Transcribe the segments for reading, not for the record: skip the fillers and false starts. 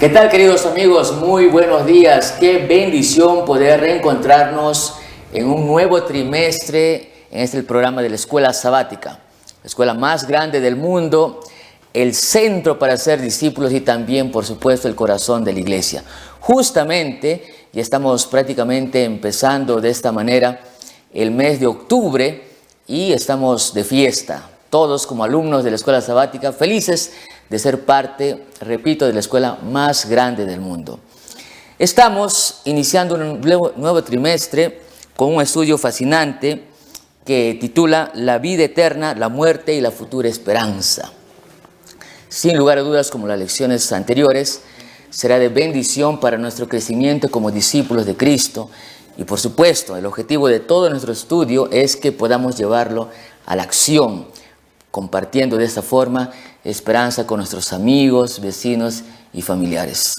¿Qué tal, queridos amigos? Muy buenos días. Qué bendición poder reencontrarnos en un nuevo trimestre en este programa de la Escuela Sabática, la escuela más grande del mundo, el centro para ser discípulos y también, por supuesto, el corazón de la iglesia. Justamente, ya estamos prácticamente empezando de esta manera el mes de octubre y estamos de fiesta. Todos como alumnos de la Escuela Sabática, felices de ser parte, repito, de la escuela más grande del mundo. Estamos iniciando un nuevo trimestre con un estudio fascinante que titula La vida eterna, la muerte y la futura esperanza. Sin lugar a dudas, como las lecciones anteriores, será de bendición para nuestro crecimiento como discípulos de Cristo. Y por supuesto, el objetivo de todo nuestro estudio es que podamos llevarlo a la acción, compartiendo de esta forma esperanza con nuestros amigos, vecinos y familiares.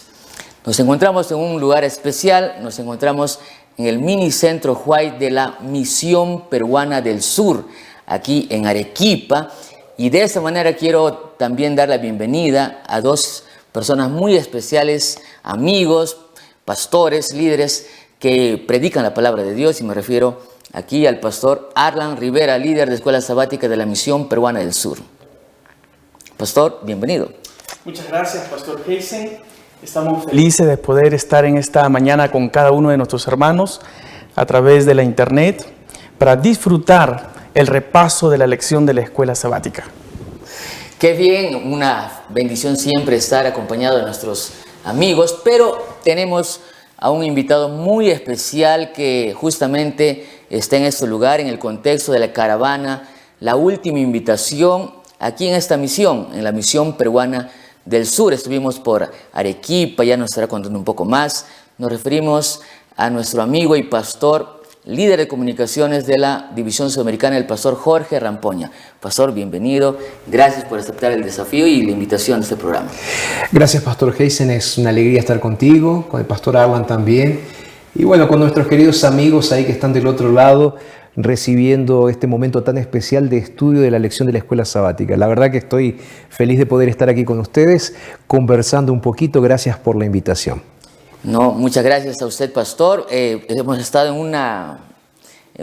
Nos encontramos en un lugar especial, nos encontramos en el mini centro White de la Misión Peruana del Sur, aquí en Arequipa, y de esta manera quiero también dar la bienvenida a dos personas muy especiales, amigos, pastores, líderes que predican la palabra de Dios, y me refiero aquí al pastor Arlan Rivera, líder de Escuela Sabática de la Misión Peruana del Sur. Pastor, bienvenido. Muchas gracias, Pastor Heisen. Estamos felices de poder estar en esta mañana con cada uno de nuestros hermanos a través de la internet para disfrutar el repaso de la lección de la Escuela Sabática. Qué bien, una bendición siempre estar acompañado de nuestros amigos, pero tenemos a un invitado muy especial que justamente está en este lugar, en el contexto de la caravana, la última invitación aquí en esta misión, en la Misión Peruana del Sur. Estuvimos por Arequipa, ya nos estará contando un poco más. Nos referimos a nuestro amigo y pastor, líder de comunicaciones de la División Sudamericana, el pastor Jorge Rampoña. Pastor, bienvenido. Gracias por aceptar el desafío y la invitación a este programa. Gracias, Pastor Heisen. Es una alegría estar contigo, con el pastor Arlan también. Y bueno, con nuestros queridos amigos ahí que están del otro lado, recibiendo este momento tan especial de estudio de la lección de la Escuela Sabática. La verdad que estoy feliz de poder estar aquí con ustedes, conversando un poquito. Gracias por la invitación. No, muchas gracias a usted, pastor. Hemos estado en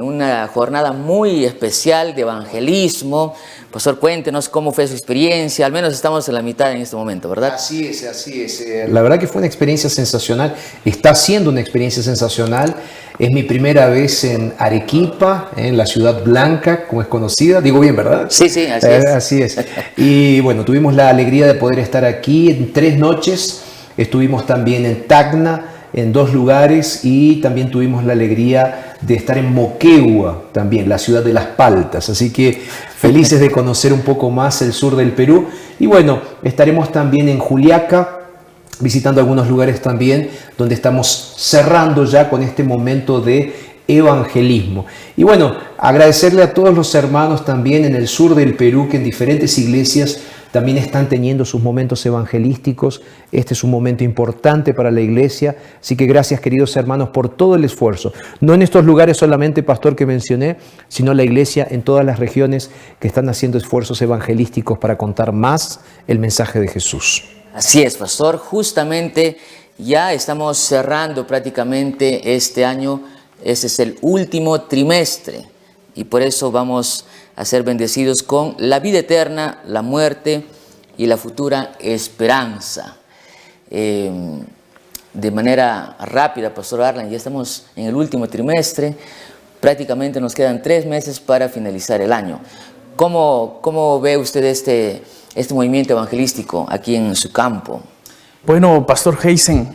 una jornada muy especial de evangelismo. Pastor, cuéntenos cómo fue su experiencia. Al menos estamos en la mitad en este momento, ¿verdad? Así es, así es. La verdad que fue una experiencia sensacional. Está siendo una experiencia sensacional. Es mi primera vez en Arequipa, en la Ciudad Blanca, como es conocida. Digo bien, ¿verdad? Sí, sí, así es. Así es. Y bueno, tuvimos la alegría de poder estar aquí en 3 noches. Estuvimos también en Tacna, en 2 lugares, y también tuvimos la alegría de estar en Moquegua, también la ciudad de las paltas. Así que felices de conocer un poco más el sur del Perú. Y bueno, estaremos también en Juliaca, visitando algunos lugares también, donde estamos cerrando ya con este momento de evangelismo. Y bueno, agradecerle a todos los hermanos también en el sur del Perú, que en diferentes iglesias también están teniendo sus momentos evangelísticos. Este es un momento importante para la iglesia, así que gracias, queridos hermanos, por todo el esfuerzo. No en estos lugares solamente, pastor, que mencioné, sino la iglesia en todas las regiones que están haciendo esfuerzos evangelísticos para contar más el mensaje de Jesús. Así es, pastor. Justamente ya estamos cerrando prácticamente este año. Este es el último trimestre y por eso vamos a ser bendecidos con la vida eterna, la muerte y la futura esperanza. De manera rápida, pastor Arlan, ya estamos en el último trimestre. Prácticamente nos quedan 3 meses para finalizar el año. ¿Cómo ve usted este movimiento evangelístico aquí en su campo? Bueno, Pastor Heisen,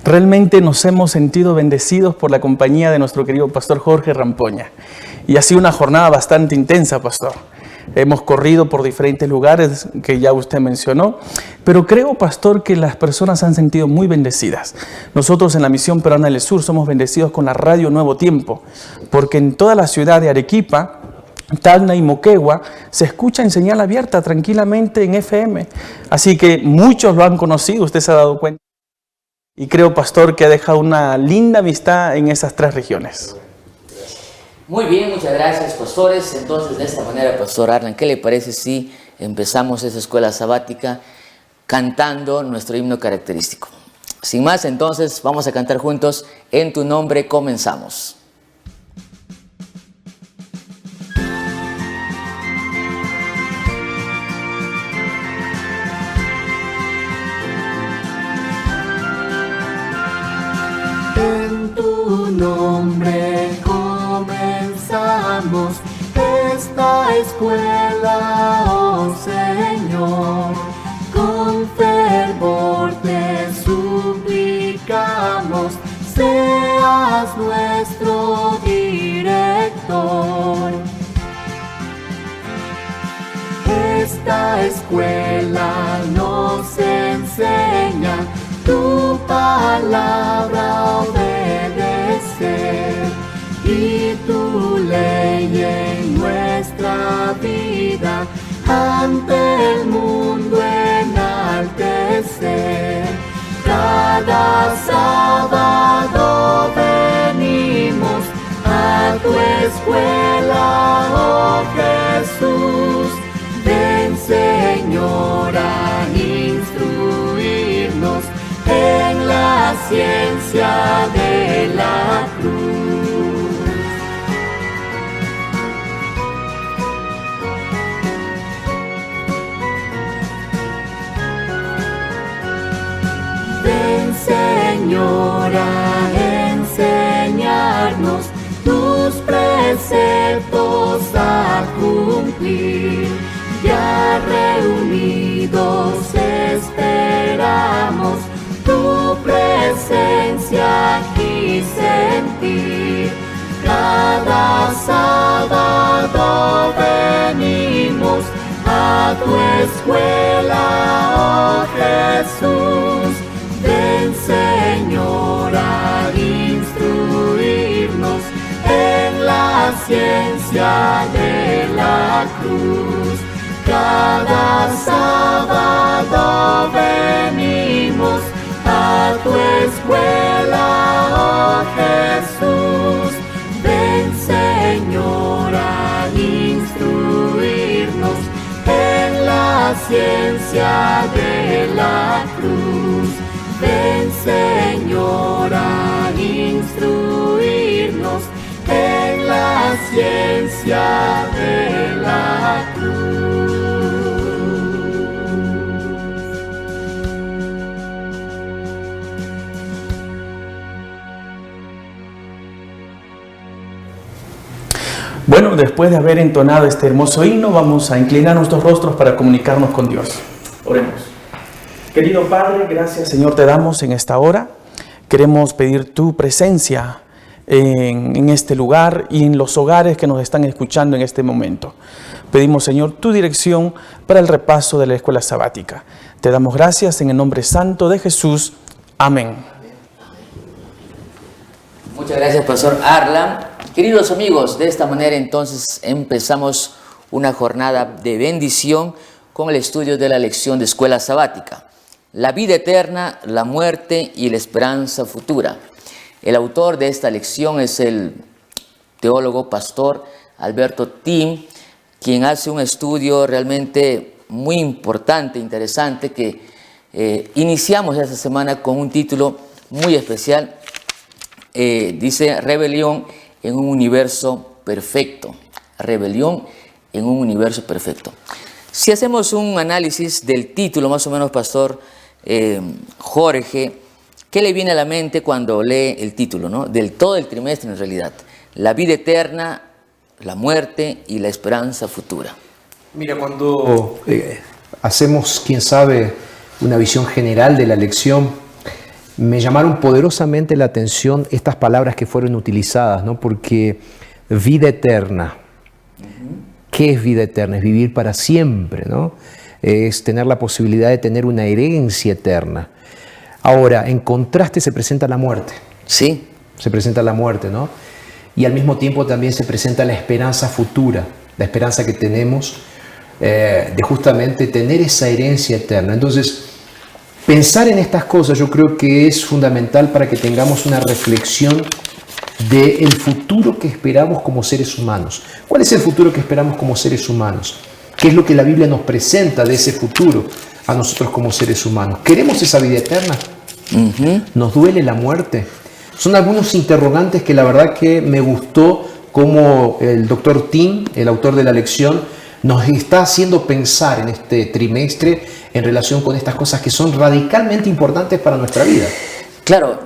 realmente nos hemos sentido bendecidos por la compañía de nuestro querido pastor Jorge Rampoña. Y ha sido una jornada bastante intensa, pastor. Hemos corrido por diferentes lugares que ya usted mencionó, pero creo, pastor, que las personas se han sentido muy bendecidas. Nosotros en la Misión Peruana del Sur somos bendecidos con la radio Nuevo Tiempo, porque en toda la ciudad de Arequipa, Tacna y Moquegua se escucha en señal abierta tranquilamente en FM. Así que muchos lo han conocido, usted se ha dado cuenta. Y creo, pastor, que ha dejado una linda amistad en esas 3 regiones. Muy bien, muchas gracias, pastores. Entonces, de esta manera, pastor Arlan, ¿qué le parece si empezamos esa escuela sabática cantando nuestro himno característico? Sin más, entonces, vamos a cantar juntos En tu nombre comenzamos. En tu nombre comenzamos esta escuela, oh Señor. Con fervor te suplicamos, seas nuestro director. Esta escuela nos enseña tu palabra obedecer y tu ley en nuestra vida ante el mundo enaltecer. Cada sábado venimos a tu escuela, oh Jesús. Ven, Señor, a instruirnos en la ciencia de la cruz. Ven, Señor, a enseñarnos tus preceptos a cumplir. Ya reunidos esperamos tu presencia aquí sentir. Cada sábado venimos a tu escuela, oh Jesús. Ven, Señor, a instruirnos en la ciencia de la cruz. Cada sábado venimos a tu escuela, oh Jesús. Ven, Señor, a instruirnos en la ciencia de la cruz. Ven, Señor, a instruirnos en la ciencia de la cruz. Bueno, después de haber entonado este hermoso himno, vamos a inclinar nuestros rostros para comunicarnos con Dios. Oremos. Querido Padre, gracias, Señor, te damos en esta hora. Queremos pedir tu presencia en este lugar y en los hogares que nos están escuchando en este momento. Pedimos, Señor, tu dirección para el repaso de la escuela sabática. Te damos gracias en el nombre santo de Jesús. Amén. Muchas gracias, Pastor Arlan. Queridos amigos, de esta manera entonces empezamos una jornada de bendición con el estudio de la lección de escuela sabática. La vida eterna, la muerte y la esperanza futura. El autor de esta lección es el teólogo, pastor Alberto Tim, quien hace un estudio realmente muy importante, interesante, que iniciamos esta semana con un título muy especial. Dice Rebelión en un universo perfecto. Rebelión en un universo perfecto. Si hacemos un análisis del título, más o menos, Pastor Jorge, ¿qué le viene a la mente cuando lee el título, ¿no? Del todo el trimestre, en realidad? La vida eterna, la muerte y la esperanza futura. Mira, cuando hacemos, quién sabe, una visión general de la lección, me llamaron poderosamente la atención estas palabras que fueron utilizadas, ¿no? Porque vida eterna. ¿Qué es vida eterna? Es vivir para siempre, ¿no? Es tener la posibilidad de tener una herencia eterna. Ahora, en contraste se presenta la muerte. Sí. Se presenta la muerte, ¿no? Y al mismo tiempo también se presenta la esperanza futura, la esperanza que tenemos de justamente tener esa herencia eterna. Entonces, pensar en estas cosas yo creo que es fundamental para que tengamos una reflexión del futuro que esperamos como seres humanos. ¿Cuál es el futuro que esperamos como seres humanos? ¿Qué es lo que la Biblia nos presenta de ese futuro a nosotros como seres humanos? ¿Queremos esa vida eterna? ¿Nos duele la muerte? Son algunos interrogantes que la verdad que me gustó como el doctor Tim, el autor de la lección, nos está haciendo pensar en este trimestre en relación con estas cosas que son radicalmente importantes para nuestra vida. Claro,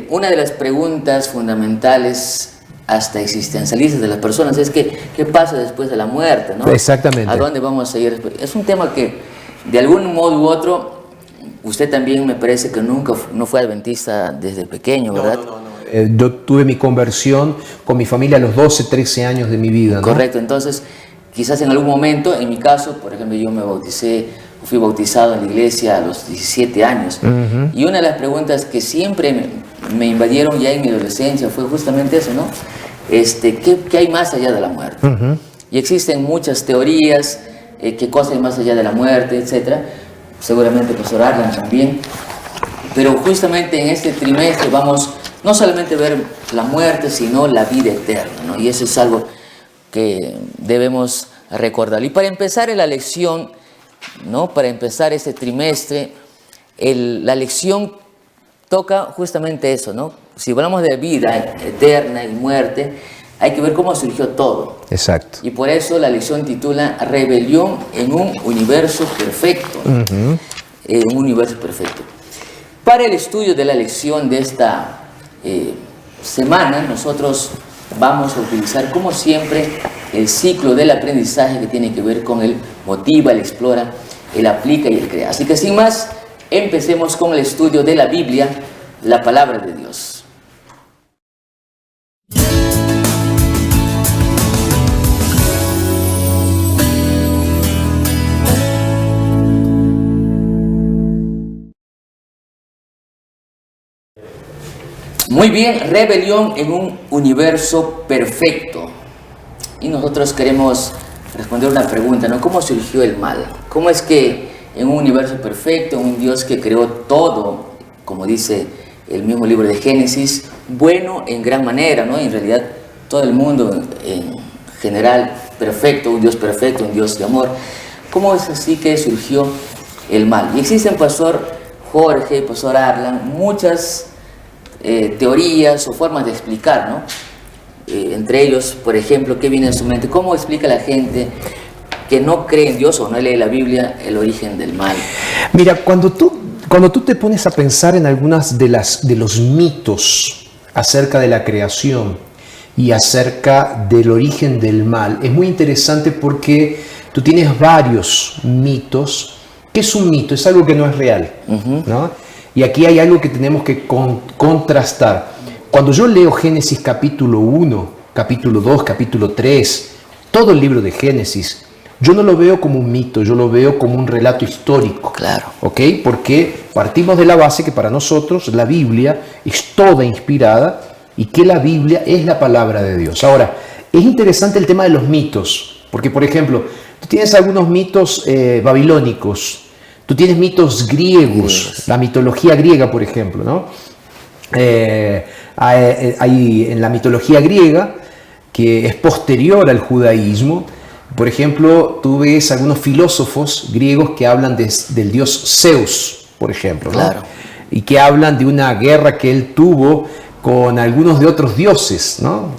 una de las preguntas fundamentales hasta existencialistas de las personas es que, ¿qué pasa después de la muerte, ¿no? Exactamente. ¿A dónde vamos a ir después? Es un tema que de algún modo u otro, usted también me parece que no fue adventista desde pequeño, ¿verdad? No. Yo tuve mi conversión con mi familia a los 12, 13 años de mi vida, ¿no? Correcto, entonces quizás en algún momento, en mi caso, por ejemplo, yo fui bautizado en la iglesia a los 17 años. Y una de las preguntas que siempre me invadieron ya en mi adolescencia fue justamente eso, ¿no? ¿Qué hay más allá de la muerte? Y existen muchas teorías, qué cosas hay más allá de la muerte, etcétera. Seguramente el profesor Arlan también. Pero justamente en este trimestre vamos no solamente a ver la muerte, sino la vida eterna, ¿no? Y eso es algo que debemos recordar. Y para empezar la lección, ¿no? Para empezar este trimestre, la lección toca justamente eso, ¿no? Si hablamos de vida eterna y muerte, hay que ver cómo surgió todo. Exacto. Y por eso la lección titula Rebelión en un universo perfecto. Un universo perfecto. Para el estudio de la lección de esta semana, nosotros vamos a utilizar, como siempre, el ciclo del aprendizaje que tiene que ver con el motiva, el explora, el aplica y el crea. Así que sin más, empecemos con el estudio de la Biblia, la palabra de Dios. Muy bien, rebelión en un universo perfecto. Y nosotros queremos responder una pregunta, ¿no? ¿Cómo surgió el mal? ¿Cómo es que en un universo perfecto, un Dios que creó todo, como dice el mismo libro de Génesis, bueno en gran manera, ¿no? En realidad todo el mundo en general perfecto, un Dios perfecto, un Dios de amor. ¿Cómo es así que surgió el mal? Y existen, Pastor Jorge, Pastor Arlan, muchas teorías o formas de explicar, ¿no? Entre ellos, por ejemplo, ¿qué viene a su mente? ¿Cómo explica la gente que no cree en Dios o no lee la Biblia el origen del mal? Mira, cuando tú te pones a pensar en algunas de los mitos acerca de la creación y acerca del origen del mal, es muy interesante porque tú tienes varios mitos. ¿Qué es un mito? Es algo que no es real, ¿no? Y aquí hay algo que tenemos que contrastar. Cuando yo leo Génesis capítulo 1, capítulo 2, capítulo 3, todo el libro de Génesis, yo no lo veo como un mito, yo lo veo como un relato histórico. Claro. ¿Ok? Porque partimos de la base que para nosotros la Biblia es toda inspirada y que la Biblia es la palabra de Dios. Ahora, es interesante el tema de los mitos, porque por ejemplo, tú tienes algunos mitos babilónicos, tú tienes mitos griegos, la mitología griega, por ejemplo, ¿no? Hay en la mitología griega, que es posterior al judaísmo, por ejemplo, tú ves algunos filósofos griegos que hablan del dios Zeus, por ejemplo, ¿no? Claro. Y que hablan de una guerra que él tuvo con algunos de otros dioses, ¿no?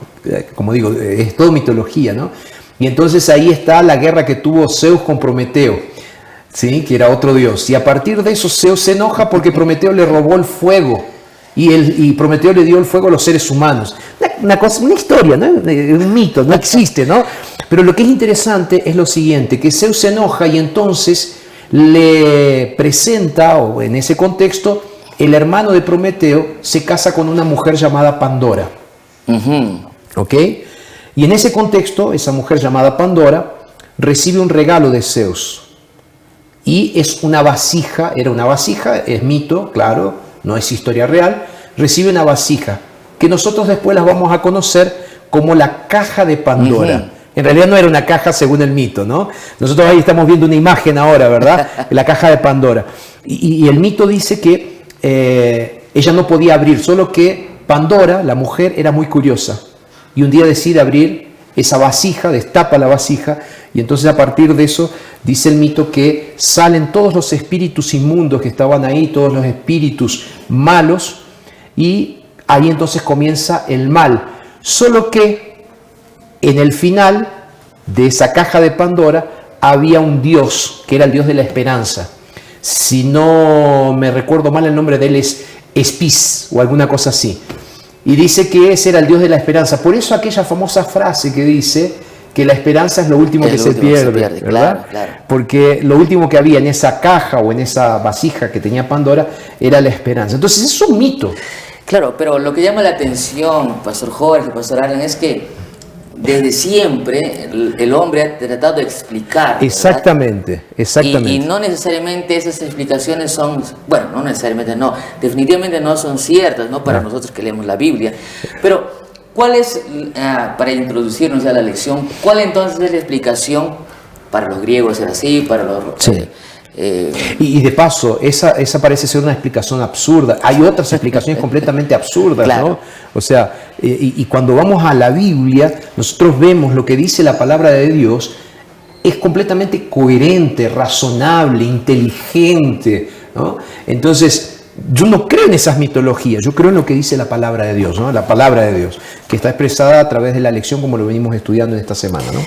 Como digo, es todo mitología, ¿no? Y entonces ahí está la guerra que tuvo Zeus con Prometeo, ¿sí? Que era otro dios. Y a partir de eso Zeus se enoja porque Prometeo le robó el fuego y Prometeo le dio el fuego a los seres humanos. Una historia, ¿no? Un mito, no existe, ¿no? Pero lo que es interesante es lo siguiente, que Zeus se enoja y entonces le presenta, o en ese contexto, el hermano de Prometeo se casa con una mujer llamada Pandora. ¿Ok? Y en ese contexto, esa mujer llamada Pandora recibe un regalo de Zeus. Y es una vasija, era una vasija, es mito, claro, no es historia real, recibe una vasija, que nosotros después las vamos a conocer como la caja de Pandora. En realidad no era una caja según el mito, ¿no? Nosotros ahí estamos viendo una imagen ahora, ¿verdad? La caja de Pandora. Y el mito dice que ella no podía abrir, solo que Pandora, la mujer, era muy curiosa. Y un día decide abrir esa vasija, destapa la vasija, y entonces a partir de eso dice el mito que salen todos los espíritus inmundos que estaban ahí, todos los espíritus malos, y ahí entonces comienza el mal. Solo que en el final de esa caja de Pandora había un Dios, que era el Dios de la esperanza. Si no me recuerdo mal, el nombre de él es Espís o alguna cosa así. Y dice que ese era el Dios de la esperanza. Por eso aquella famosa frase que dice que la esperanza es lo último que se pierde, ¿verdad? Claro, claro. Porque lo último que había en esa caja o en esa vasija que tenía Pandora era la esperanza. Entonces es un mito. Claro, pero lo que llama la atención, Pastor Jorge, Pastor Alan, es que desde siempre el hombre ha tratado de explicar, ¿verdad? Exactamente, exactamente. Y no necesariamente esas explicaciones son, bueno, no necesariamente no, definitivamente no son ciertas, ¿no? Para nosotros que leemos la Biblia. Pero, ¿cuál es, para introducirnos a la lección, cuál entonces es la explicación para los griegos era así, para los... Sí. Y de paso, esa parece ser una explicación absurda. Hay otras explicaciones completamente absurdas, Claro. ¿no? O sea, y cuando vamos a la Biblia, nosotros vemos lo que dice la palabra de Dios, es completamente coherente, razonable, inteligente, ¿no? Entonces, yo no creo en esas mitologías, yo creo en lo que dice la palabra de Dios, ¿no? La palabra de Dios, que está expresada a través de la lección como lo venimos estudiando en esta semana, ¿no?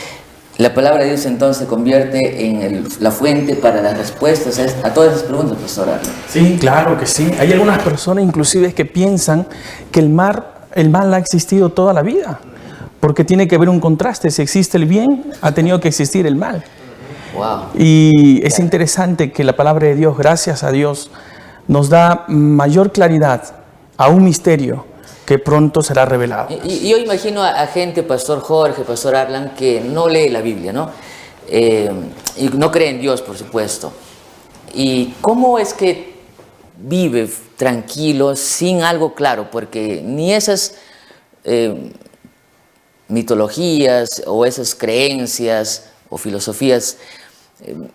La palabra de Dios entonces se convierte en la fuente para las respuestas a todas esas preguntas, Pastor Arlen. Sí, claro que sí. Hay algunas personas inclusive que piensan que el mal ha existido toda la vida, porque tiene que haber un contraste. Si existe el bien, ha tenido que existir el mal. Wow. Y es interesante que la palabra de Dios, gracias a Dios, nos da mayor claridad a un misterio que pronto será revelado. Y yo imagino a gente, Pastor Jorge, Pastor Arlan, que no lee la Biblia, ¿no? Y no cree en Dios, por supuesto. ¿Y cómo es que vive tranquilo, sin algo claro? Porque ni esas mitologías o esas creencias o filosofías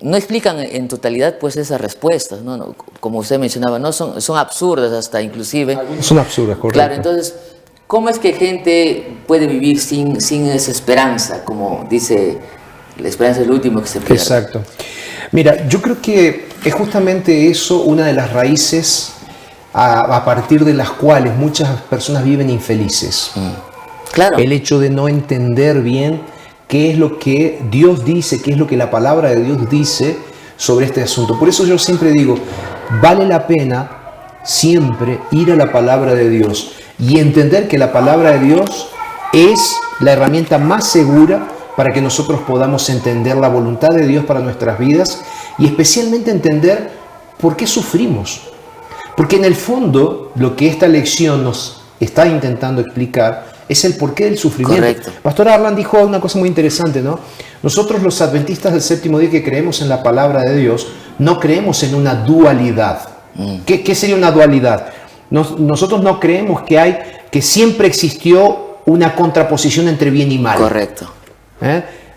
no explican en totalidad pues esas respuestas, ¿no? Como usted mencionaba, no son absurdas hasta inclusive. Son absurdas, correcto. Claro, entonces, ¿cómo es que gente puede vivir sin esa esperanza? Como dice, la esperanza es lo último que se pierde. Exacto. Mira, yo creo que es justamente eso una de las raíces a partir de las cuales muchas personas viven infelices. Claro. El hecho de no entender bien qué es lo que Dios dice, qué es lo que la palabra de Dios dice sobre este asunto. Por eso yo siempre digo, vale la pena siempre ir a la palabra de Dios y entender que la palabra de Dios es la herramienta más segura para que nosotros podamos entender la voluntad de Dios para nuestras vidas y especialmente entender por qué sufrimos. Porque en el fondo lo que esta lección nos está intentando explicar es el porqué del sufrimiento. Correcto. Pastor Arlan dijo una cosa muy interesante, ¿no? Nosotros los adventistas del séptimo día que creemos en la palabra de Dios, no creemos en una dualidad. ¿Qué sería una dualidad? Nosotros no creemos que siempre existió una contraposición entre bien y mal. Correcto.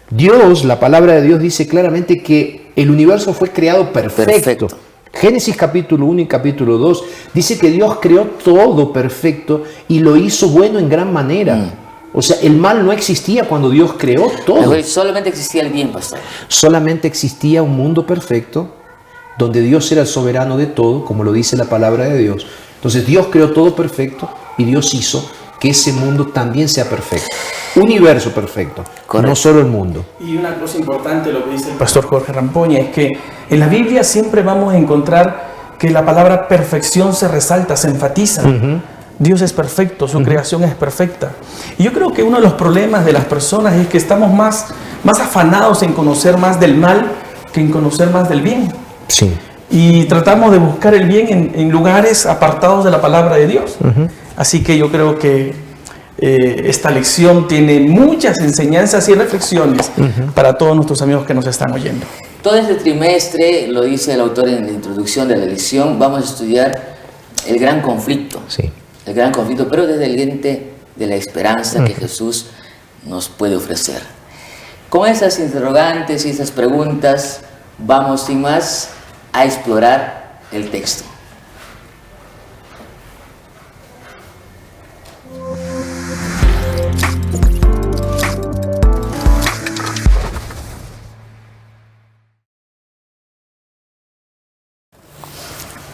Dios, la palabra de Dios dice claramente que el universo fue creado perfecto. Génesis capítulo 1 y capítulo 2 dice que Dios creó todo perfecto y lo hizo bueno en gran manera. O sea, el mal no existía cuando Dios creó todo. Solamente existía el bien, Pastor. Solamente existía un mundo perfecto donde Dios era el soberano de todo, como lo dice la palabra de Dios. Entonces Dios creó todo perfecto y Dios hizo que ese mundo también sea perfecto. Universo perfecto, Correcto. no solo el mundo. Y una cosa importante, lo que dice el pastor Jorge Rampoña, es que en la Biblia siempre vamos a encontrar que la palabra perfección se resalta, se enfatiza. Dios es perfecto, su creación es perfecta. Y yo creo que uno de los problemas de las personas es que estamos más afanados en conocer más del mal que en conocer más del bien. Sí. Y tratamos de buscar el bien en lugares apartados de la palabra de Dios. Así que yo creo que esta lección tiene muchas enseñanzas y reflexiones para todos nuestros amigos que nos están oyendo. Todo este trimestre, lo dice el autor en la introducción de la lección, vamos a estudiar el gran conflicto. Sí. El gran conflicto, pero desde el lente de la esperanza que Jesús nos puede ofrecer. Con esas interrogantes y esas preguntas, vamos sin más a explorar el texto.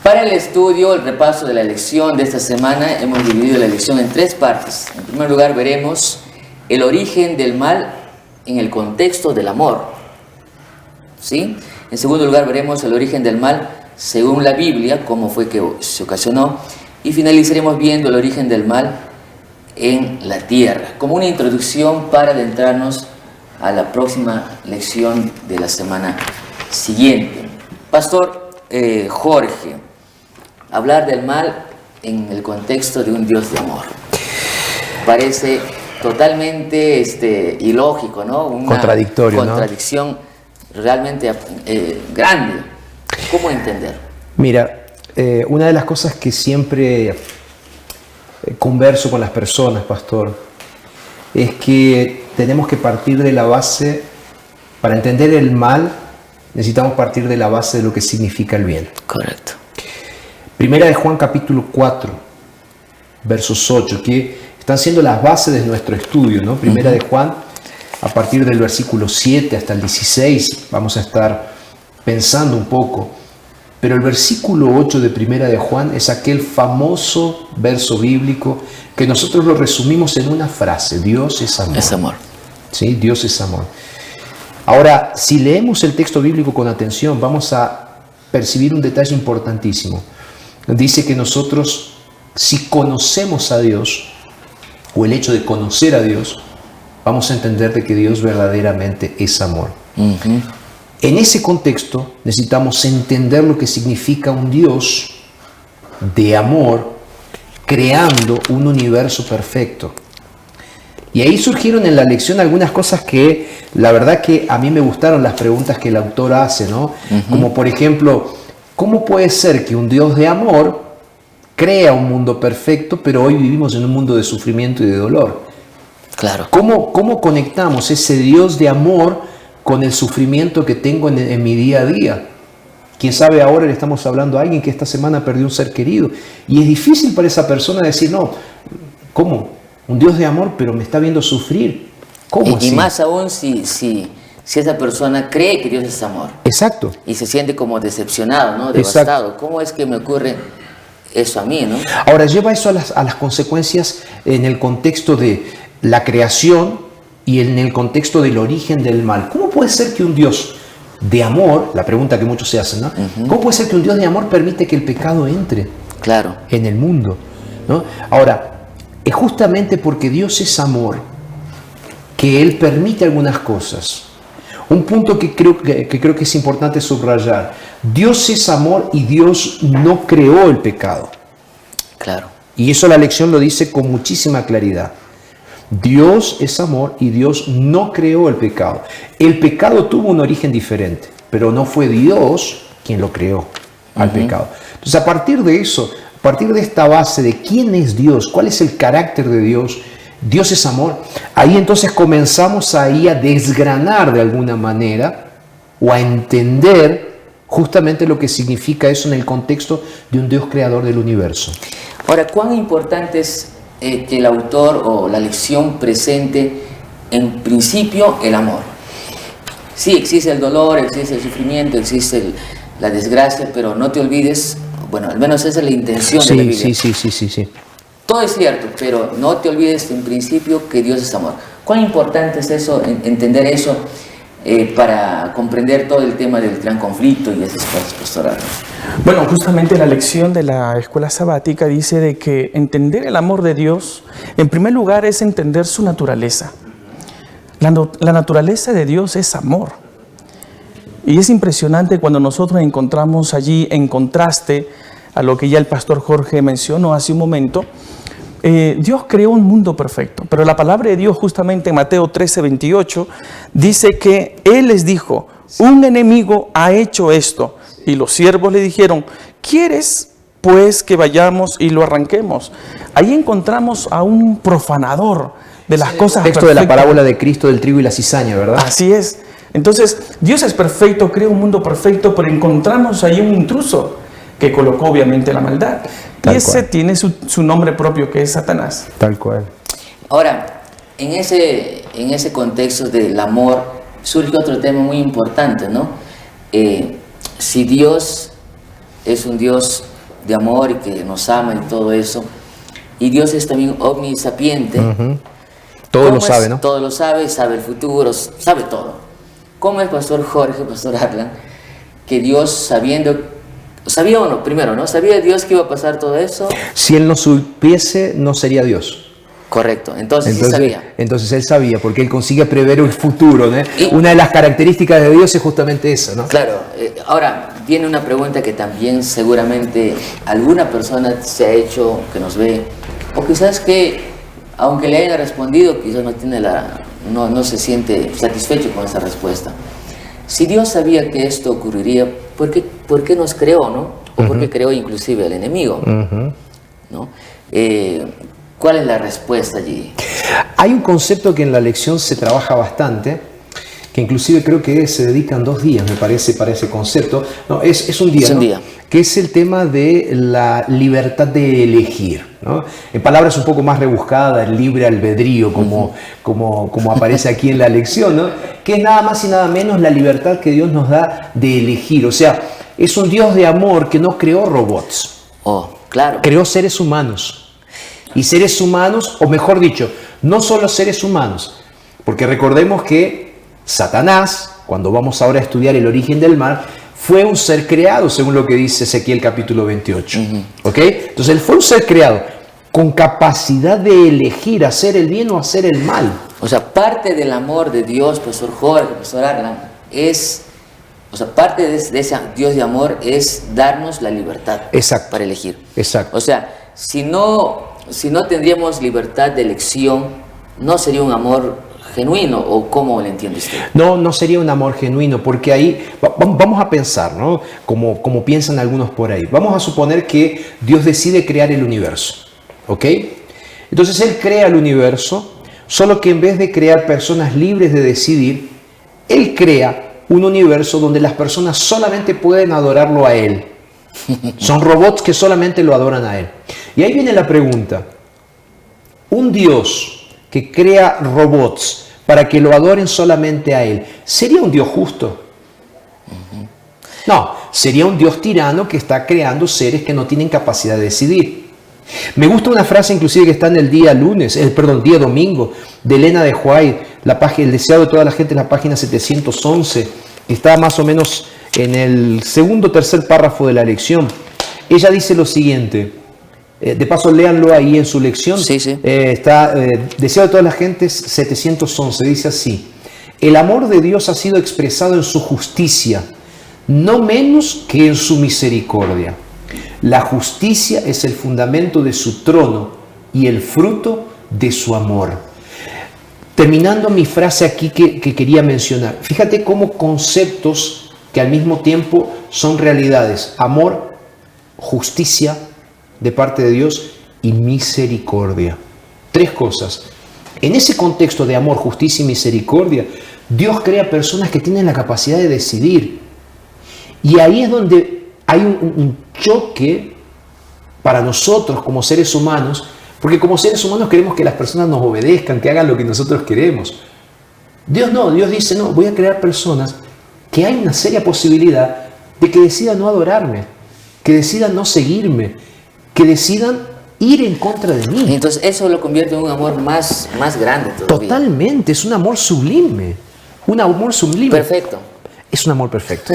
Para el estudio, el repaso de la lección de esta semana, hemos dividido la lección en 3 partes. En primer lugar, veremos el origen del mal en el contexto del amor. ¿Sí? En segundo lugar, veremos el origen del mal según la Biblia, cómo fue que se ocasionó. Y finalizaremos viendo el origen del mal en la tierra, como una introducción para adentrarnos a la próxima lección de la semana siguiente. Pastor Jorge, hablar del mal en el contexto de un Dios de amor parece totalmente ilógico, ¿no? Una contradicción, ¿no? Realmente grande. ¿Cómo entender? Mira, una de las cosas que siempre converso con las personas, pastor, es que tenemos que partir de la base, para entender el mal, necesitamos partir de la base de lo que significa el bien. Correcto. Primera de Juan capítulo 4, versos 8, que están siendo las bases de nuestro estudio, ¿no? Primera de Juan, a partir del versículo 7 hasta el 16, vamos a estar pensando un poco. Pero el versículo 8 de Primera de Juan es aquel famoso verso bíblico que nosotros lo resumimos en una frase: Dios es amor. Es amor. Sí, Dios es amor. Ahora, si leemos el texto bíblico con atención, vamos a percibir un detalle importantísimo. Dice que nosotros, si conocemos a Dios, o el hecho de conocer a Dios, vamos a entender de que Dios verdaderamente es amor. En ese contexto necesitamos entender lo que significa un Dios de amor creando un universo perfecto. Y ahí surgieron en la lección algunas cosas que la verdad que a mí me gustaron, las preguntas que el autor hace, ¿no? Como por ejemplo, ¿cómo puede ser que un Dios de amor crea un mundo perfecto, pero hoy vivimos en un mundo de sufrimiento y de dolor? Claro. ¿Cómo conectamos ese Dios de amor con el sufrimiento que tengo en mi día a día? Quién sabe, ahora le estamos hablando a alguien que esta semana perdió un ser querido. Y es difícil para esa persona decir, no, ¿cómo? Un Dios de amor, pero me está viendo sufrir. ¿Cómo así? Y más aún si esa persona cree que Dios es amor. Exacto. Y se siente como decepcionado, ¿no? Devastado. ¿Cómo es que me ocurre eso a mí, no? Ahora, lleva eso a las consecuencias en el contexto de la creación y en el contexto del origen del mal. ¿Cómo puede ser que un Dios de amor, la pregunta que muchos se hacen, ¿no? ¿Cómo puede ser que un Dios de amor permite que el pecado entre en el mundo, ¿no? Ahora, es justamente porque Dios es amor que Él permite algunas cosas. Un punto que creo que es importante subrayar: Dios es amor y Dios no creó el pecado. Claro. Y eso la lección lo dice con muchísima claridad. Dios es amor y Dios no creó el pecado. El pecado tuvo un origen diferente, pero no fue Dios quien lo creó al pecado. Entonces, a partir de eso, a partir de esta base de quién es Dios, cuál es el carácter de Dios, Dios es amor, ahí entonces comenzamos ahí a desgranar de alguna manera o a entender justamente lo que significa eso en el contexto de un Dios creador del universo. Ahora, ¿cuán importante es que el autor o la lección presente en principio el amor? Sí, existe el dolor, existe el sufrimiento, existe la desgracia, pero no te olvides, bueno, al menos esa es la intención de la Biblia. Sí. Todo es cierto, pero no te olvides en principio que Dios es amor. ¿Cuán importante es eso, entender eso, para comprender todo el tema del gran conflicto y esas cosas pastorales? Bueno, justamente la lección de la escuela sabática dice de que entender el amor de Dios, en primer lugar, es entender su naturaleza. La naturaleza de Dios es amor. Y es impresionante cuando nosotros encontramos allí, en contraste a lo que ya el pastor Jorge mencionó hace un momento, Dios creó un mundo perfecto, pero la palabra de Dios justamente en Mateo 13:28 dice que Él les dijo: un enemigo ha hecho esto. Y los siervos le dijeron: ¿quieres pues que vayamos y lo arranquemos? Ahí encontramos a un profanador de las cosas perfectas. Texto de la parábola de Cristo del trigo y la cizaña, ¿verdad? Así es. Entonces, Dios es perfecto, crea un mundo perfecto, pero encontramos ahí un intruso que colocó obviamente la maldad. Y ese tiene su nombre propio, que es Satanás. Tal cual. Ahora, en ese contexto del amor surge otro tema muy importante, ¿no? Si Dios es un Dios de amor y que nos ama y todo eso. Y Dios es también omnisapiente. Todo lo sabe, ¿no? Todo lo sabe el futuro, sabe todo. ¿Cómo es, Pastor Jorge, Pastor Arlan, que Dios sabía o no? Primero, ¿no? ¿Sabía Dios que iba a pasar todo eso? Si Él no supiese, no sería Dios. Correcto, entonces sí sabía. Entonces Él sabía, porque Él consigue prever el futuro, ¿no? Una de las características de Dios es justamente eso, ¿no? Claro, ahora viene una pregunta que también seguramente alguna persona se ha hecho, que nos ve, o quizás que, aunque le hayan respondido, quizás no se siente satisfecho con esa respuesta. Si Dios sabía que esto ocurriría, ¿por qué nos creó, no? O por qué creó inclusive al enemigo, ¿no? ¿Cuál es la respuesta allí? Hay un concepto que en la lección se trabaja bastante, que inclusive creo que se dedican 2 días, me parece, para ese concepto. No, es un día, es un ¿no? día. Que es el tema de la libertad de elegir, ¿no? En palabras un poco más rebuscadas, el libre albedrío, como aparece aquí en la lección, ¿no? Que es nada más y nada menos la libertad que Dios nos da de elegir. O sea, es un Dios de amor que no creó robots. Oh, claro. Creó seres humanos. Y seres humanos, o mejor dicho, no solo seres humanos, porque recordemos que Satanás, cuando vamos ahora a estudiar el origen del mal, fue un ser creado, según lo que dice Ezequiel capítulo 28. ¿Ok? Entonces él fue un ser creado con capacidad de elegir hacer el bien o hacer el mal. O sea, parte del amor de Dios, Pastor Jorge, Pastor Arlan, parte de ese Dios de amor es darnos la libertad. Exacto. Para elegir. Exacto. O sea, si no tendríamos libertad de elección, no sería un amor genuino, ¿o cómo le entiende usted? No sería un amor genuino, porque ahí vamos a pensar, ¿no? Como piensan algunos por ahí. Vamos a suponer que Dios decide crear el universo, ¿ok? Entonces Él crea el universo, solo que en vez de crear personas libres de decidir, Él crea un universo donde las personas solamente pueden adorarlo a Él. Son robots que solamente lo adoran a Él. Y ahí viene la pregunta. Un Dios que crea robots para que lo adoren solamente a Él, ¿sería un Dios justo? No, sería un Dios tirano que está creando seres que no tienen capacidad de decidir. Me gusta una frase inclusive que está en el día domingo, de Elena de White, el deseado de toda la gente, en la página 711, que está más o menos en el tercer párrafo de la lección. Ella dice lo siguiente, de paso léanlo ahí en su lección. Sí. Está deseado de todas las gentes 711, dice así: el amor de Dios ha sido expresado en su justicia, no menos que en su misericordia. La justicia es el fundamento de su trono y el fruto de su amor. Terminando mi frase aquí que quería mencionar, fíjate cómo conceptos que al mismo tiempo son realidades: amor, justicia de parte de Dios y misericordia. 3 cosas. En ese contexto de amor, justicia y misericordia, Dios crea personas que tienen la capacidad de decidir. Y ahí es donde hay un choque para nosotros como seres humanos, porque como seres humanos queremos que las personas nos obedezcan, que hagan lo que nosotros queremos. Dios no, Dios dice, no, voy a crear personas que hay una seria posibilidad de que decidan no adorarme, que decidan no seguirme, que decidan ir en contra de mí. Entonces eso lo convierte en un amor más grande todavía. Totalmente, es un amor sublime. Un amor sublime. Perfecto. Es un amor perfecto.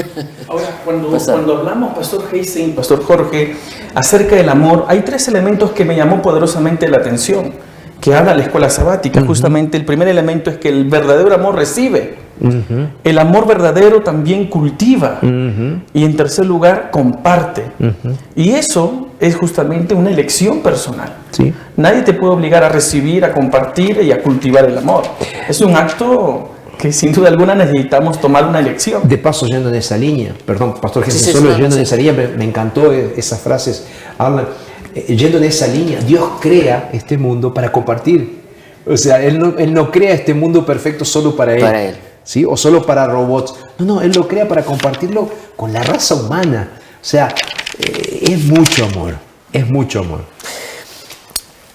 Ahora, cuando hablamos, Pastor Heisen, Pastor Jorge, acerca del amor, hay 3 elementos que me llamó poderosamente la atención, que habla la escuela sabática. Justamente el primer elemento es que el verdadero amor recibe. El amor verdadero también cultiva. Y en tercer lugar, comparte. Y eso es justamente una elección personal. Sí. Nadie te puede obligar a recibir, a compartir y a cultivar el amor. Es un acto que sin duda alguna necesitamos tomar una elección. De paso, yendo en esa línea, perdón, Pastor Jesús, Sí, yendo en esa línea, me encantó esas frases. Hablan, yendo en esa línea, Dios crea este mundo para compartir. O sea, Él no crea este mundo perfecto solo para Él. ¿Sí? O solo para robots. No, Él lo crea para compartirlo con la raza humana. O sea, es mucho amor, es mucho amor.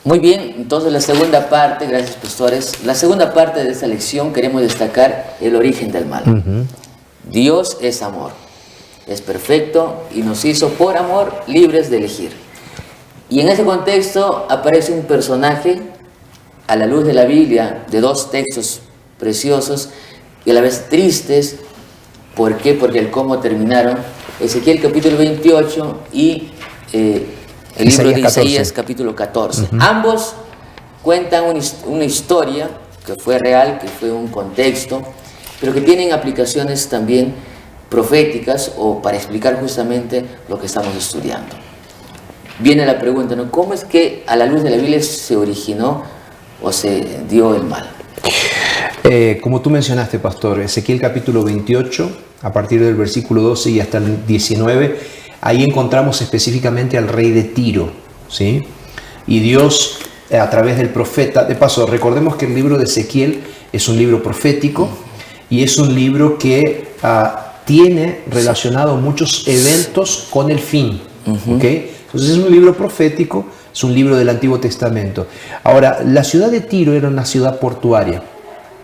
Muy bien, entonces la segunda parte, gracias pastores, la segunda parte de esta lección queremos destacar el origen del mal. Dios es amor. es perfecto y nos hizo por amor libres de elegir. Y en ese contexto aparece un personaje a la luz de la Biblia, de dos textos preciosos y a la vez tristes. ¿Por qué? Porque el cómo terminaron. Ezequiel capítulo 28 y el libro de Isaías capítulo 14. Ambos cuentan una historia que fue real, que fue un contexto, pero que tienen aplicaciones también proféticas o para explicar justamente lo que estamos estudiando. Viene la pregunta, ¿no? ¿Cómo es que a la luz de la Biblia se originó o se dio el mal? Como tú mencionaste, pastor, Ezequiel capítulo 28, a partir del versículo 12 y hasta el 19, ahí encontramos específicamente al rey de Tiro, ¿sí? Y Dios, a través del profeta, de paso, recordemos que el libro de Ezequiel es un libro profético y es un libro que tiene relacionado muchos eventos con el fin, ¿ok? Entonces es un libro profético, es un libro del Antiguo Testamento. Ahora, la ciudad de Tiro era una ciudad portuaria,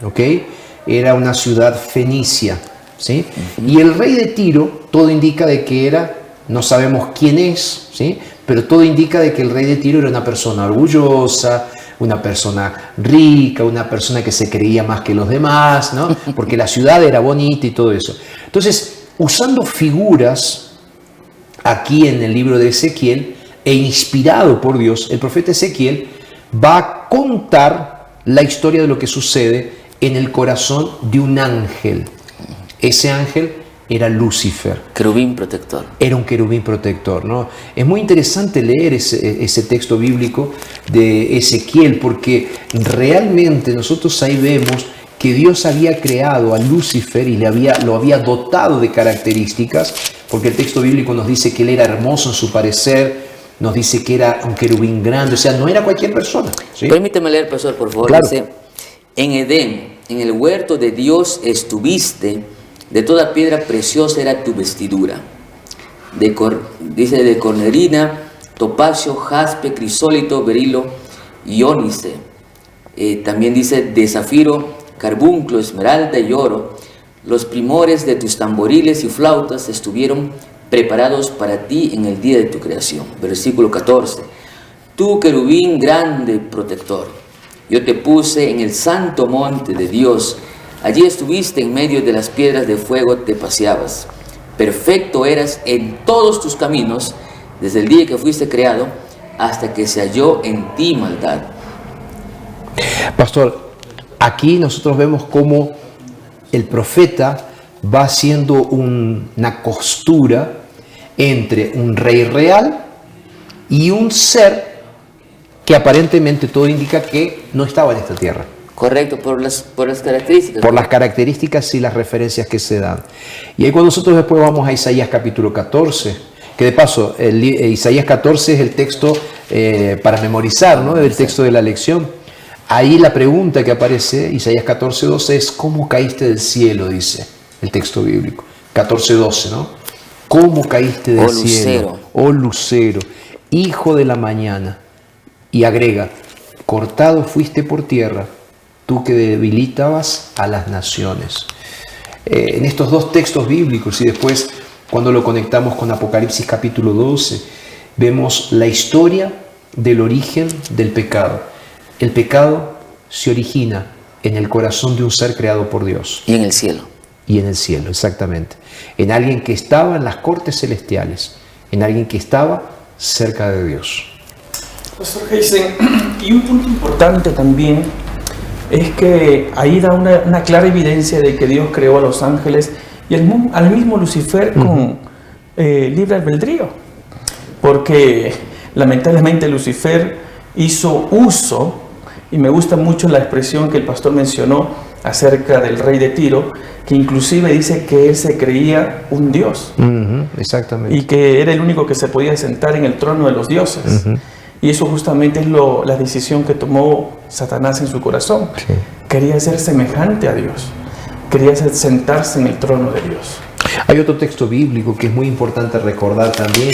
¿ok? Era una ciudad fenicia, ¿sí? Y el rey de Tiro, todo indica de que era, no sabemos quién es, ¿sí? Pero todo indica de que el rey de Tiro era una persona orgullosa, una persona rica, una persona que se creía más que los demás, ¿no? Porque la ciudad era bonita y todo eso. Entonces, usando figuras aquí en el libro de Ezequiel e inspirado por Dios, el profeta Ezequiel va a contar la historia de lo que sucede en el corazón de un ángel. Ese ángel era Lucifer. Querubín protector. Era un querubín protector, ¿no? Es muy interesante leer ese texto bíblico de Ezequiel porque realmente nosotros ahí vemos que Dios había creado a Lucifer y lo había dotado de características, porque el texto bíblico nos dice que él era hermoso en su parecer, nos dice que era un querubín grande, o sea, no era cualquier persona, ¿sí? Permíteme leer, pastor, por favor. Claro. Dice, en Edén, en el huerto de Dios estuviste, de toda piedra preciosa era tu vestidura. Dice de cornerina, topacio, jaspe, crisólito, berilo y ónice. También dice de zafiro, carbunclo, esmeralda y oro. Los primores de tus tamboriles y flautas estuvieron preparados para ti en el día de tu creación. Versículo 14. Tú, querubín grande protector, yo te puse en el santo monte de Dios. Allí estuviste en medio de las piedras de fuego, te paseabas. Perfecto eras en todos tus caminos, desde el día que fuiste creado hasta que se halló en ti maldad. Pastor, aquí nosotros vemos cómo el profeta va haciendo una costura entre un rey real y un ser que aparentemente todo indica que no estaba en esta tierra. Correcto, por las características. Por las características y las referencias que se dan. Y ahí cuando nosotros después vamos a Isaías capítulo 14, que de paso, Isaías 14 es el texto para memorizar, ¿no? El texto de la lección. Ahí la pregunta que aparece, Isaías 14:12, es ¿cómo caíste del cielo? Dice el texto bíblico. 14:12, ¿no? ¿Cómo caíste del cielo? Oh lucero, hijo de la mañana. Y agrega, cortado fuiste por tierra, tú que debilitabas a las naciones. En estos dos textos bíblicos y después cuando lo conectamos con Apocalipsis capítulo 12, vemos la historia del origen del pecado. El pecado se origina en el corazón de un ser creado por Dios. Y en el cielo. Y en el cielo, exactamente. En alguien que estaba en las cortes celestiales, en alguien que estaba cerca de Dios. Pastor Heisen, y un punto importante también es que ahí da una clara evidencia de que Dios creó a los ángeles y al mismo Lucifer con libre albedrío, porque lamentablemente Lucifer hizo uso, y me gusta mucho la expresión que el pastor mencionó acerca del rey de Tiro, que inclusive dice que él se creía un dios, exactamente, y que era el único que se podía sentar en el trono de los dioses. Y eso justamente es la decisión que tomó Satanás en su corazón. Sí. Quería ser semejante a Dios. Quería sentarse en el trono de Dios. Hay otro texto bíblico que es muy importante recordar también,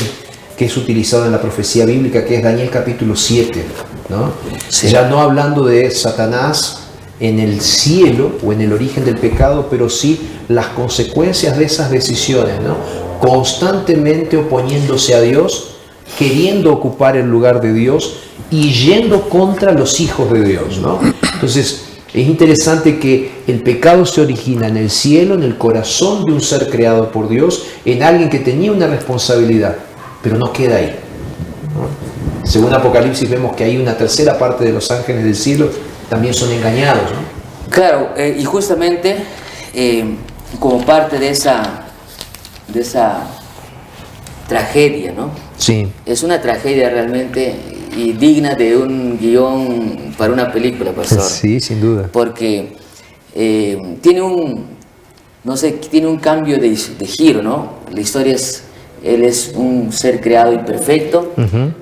que es utilizado en la profecía bíblica, que es Daniel capítulo 7, ¿no? Sí. Ya no hablando de Satanás en el cielo o en el origen del pecado, pero sí las consecuencias de esas decisiones, ¿no? constantemente oponiéndose a Dios, queriendo ocupar el lugar de Dios y yendo contra los hijos de Dios, ¿no? Entonces, es interesante que el pecado se origina en el cielo, en el corazón de un ser creado por Dios, en alguien que tenía una responsabilidad, pero no queda ahí, ¿no? Según Apocalipsis vemos que hay una tercera parte de los ángeles del cielo también son engañados, ¿no? Claro, y justamente como parte de esa tragedia, ¿no? Sí. Es una tragedia realmente y digna de un guión para una película, pastor. Sí, sin duda. Porque tiene un cambio de giro, ¿no? La historia es, él es un ser creado imperfecto,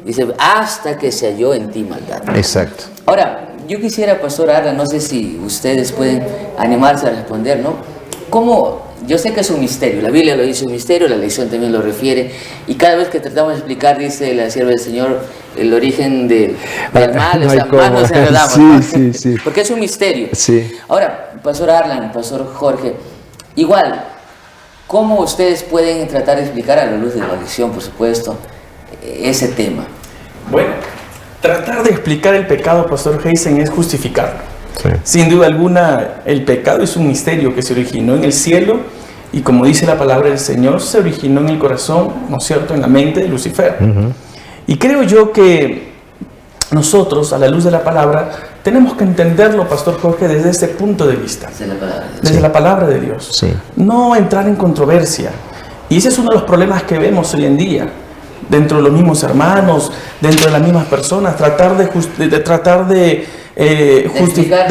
dice, hasta que se halló en ti maldad. Exacto. Ahora, yo quisiera, pastor Arlan, no sé si ustedes pueden animarse a responder, ¿no? ¿Cómo? Yo sé que es un misterio, la Biblia lo dice un misterio, la lección también lo refiere, y cada vez que tratamos de explicar, dice la sierva del Señor, el origen del mal, No o hay sea, cómo. más nos enredamos, Sí, ¿no? sí, sí. Porque es un misterio. Sí. Ahora, pastor Arlan, pastor Jorge, igual, ¿cómo ustedes pueden tratar de explicar a la luz de la lección, por supuesto, ese tema? Bueno, tratar de explicar el pecado, pastor Heisen, es justificarlo. Sí. Sin duda alguna, el pecado es un misterio que se originó en el cielo y, como dice la palabra del Señor, se originó en el corazón, ¿no es cierto?, en la mente de Lucifer. Y creo yo que nosotros, a la luz de la palabra, tenemos que entenderlo, pastor Jorge, desde ese punto de vista. Esa es la palabra. Desde la palabra de Dios. Sí. No entrar en controversia. Y ese es uno de los problemas que vemos hoy en día. Dentro de los mismos hermanos, dentro de las mismas personas, tratar de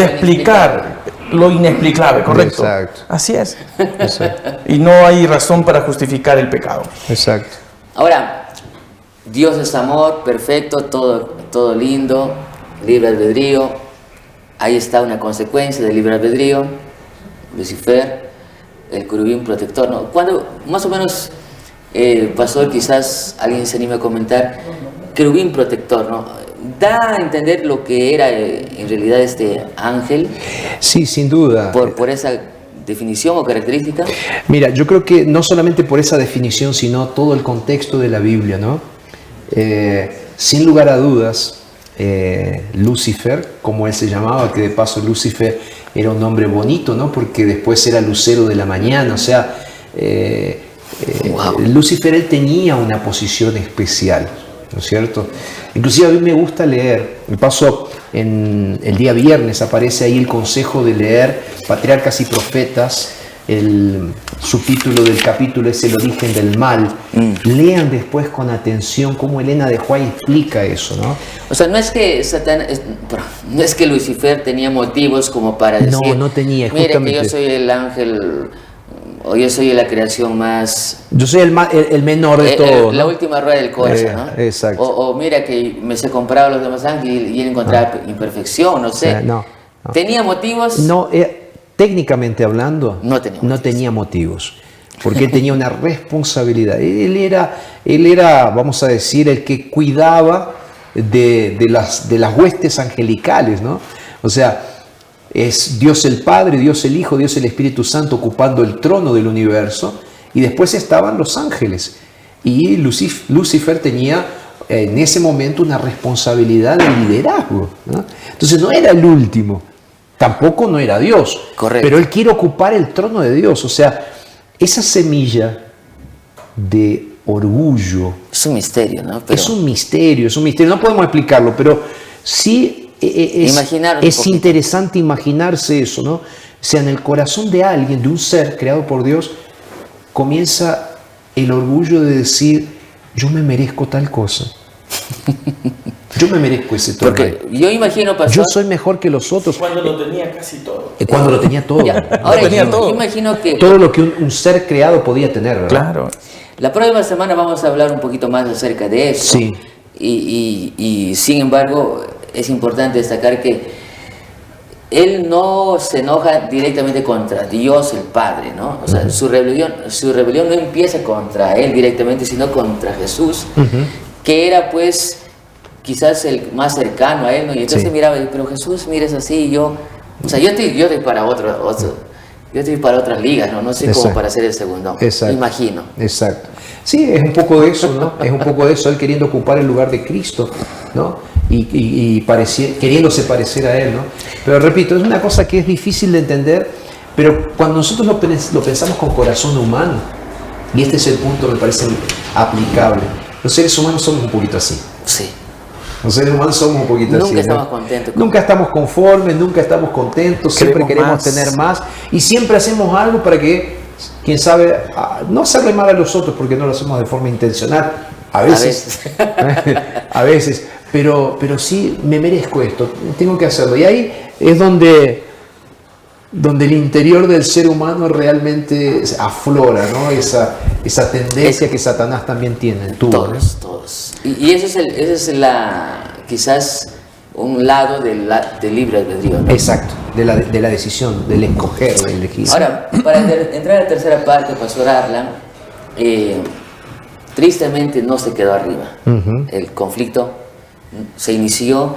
explicar lo inexplicable, ¿correcto? Exacto. Así es. Exacto. Y no hay razón para justificar el pecado. Exacto. Ahora, Dios es amor, perfecto, todo lindo, libre albedrío. Ahí está una consecuencia del libre albedrío. Lucifer, el querubín protector, ¿no? Cuando, más o menos, pastor, quizás alguien se anime a comentar, querubín protector, ¿no? Da a entender lo que era en realidad este ángel. Sí, sin duda. Por esa definición o característica. Mira, yo creo que no solamente por esa definición, sino todo el contexto de la Biblia, ¿no? Sin lugar a dudas, Lucifer, como él se llamaba, que de paso Lucifer era un nombre bonito, ¿no? Porque después era lucero de la mañana, o sea, Wow. Lucifer, él tenía una posición especial, ¿no es cierto? Inclusive a mí me gusta leer, de paso en el día viernes aparece ahí el consejo de leer Patriarcas y Profetas, el subtítulo del capítulo es El origen del mal. Lean después con atención cómo Elena de White explica eso, ¿no? O sea, no es que Lucifer tenía motivos como para decir, No, no tenía, mire que justamente. yo soy el ángel, o yo soy la creación más... Yo soy el menor de todo, la ¿no? última rueda del coche, ¿no? Exacto. O mira que me se comparaba a los demás ángeles y él encontraba imperfección, no sé. No. ¿Tenía motivos? No, técnicamente hablando, No tenía motivos. porque él tenía una responsabilidad. Él era, vamos a decir, el que cuidaba de las huestes angelicales, ¿no? O sea, es Dios el Padre, Dios el Hijo, Dios el Espíritu Santo ocupando el trono del universo, y después estaban los ángeles. Y Lucifer tenía en ese momento una responsabilidad de liderazgo, ¿no? Entonces no era el último, tampoco no era Dios, Correcto. pero él quiere ocupar el trono de Dios. O sea, esa semilla de orgullo Es un misterio, ¿no? es un misterio, no podemos explicarlo, pero sí Imaginar un es poquito. interesante imaginarse eso, ¿no? O sea, en el corazón de alguien, de un ser creado por Dios, comienza el orgullo de decir, yo me merezco tal cosa. Yo me merezco ese trono. Porque yo imagino, pastor... Yo soy mejor que los otros. Cuando lo tenía casi todo. Cuando lo tenía todo. Ya, ahora tenía yo todo. imagino que... Todo lo que un ser creado podía tener, ¿verdad? Claro. La próxima semana vamos a hablar un poquito más acerca de eso. Sí. Y sin embargo, es importante destacar que él no se enoja directamente contra Dios el Padre, ¿no? O sea, su rebelión no empieza contra él directamente, sino contra Jesús, que era pues quizás el más cercano a él, ¿no? Y entonces Sí. miraba, pero Jesús, mires así, yo estoy para yo estoy para otras ligas, ¿no? No sé cómo Exacto. para ser el segundo, Exacto. me imagino. Exacto. Sí, es un poco de eso, ¿no? Es un poco de eso, él queriendo ocupar el lugar de Cristo, ¿no? Y queriéndose parecer a él, ¿no? Pero repito, es una cosa que es difícil de entender, pero cuando nosotros lo pensamos con corazón humano, y este es el punto que me parece aplicable, los seres humanos somos un poquito así. Sí. Los seres humanos somos un poquito así. Nunca estamos contentos. Nunca estamos conformes, nunca estamos contentos, siempre queremos tener más y siempre hacemos algo para que, quién sabe, no hacerle mal a los otros porque no lo hacemos de forma intencional. A veces. A veces. Pero sí me merezco esto, tengo que hacerlo. Y ahí es donde el interior del ser humano realmente aflora, ¿no? Esa tendencia que Satanás también tiene. Todos. Y ese es quizás un lado del libre albedrío, ¿no? Exacto, de la decisión, del escoger, del elegir. Ahora, para entrar a la tercera parte, Pastor Arlan, tristemente no se quedó arriba. El conflicto se inició,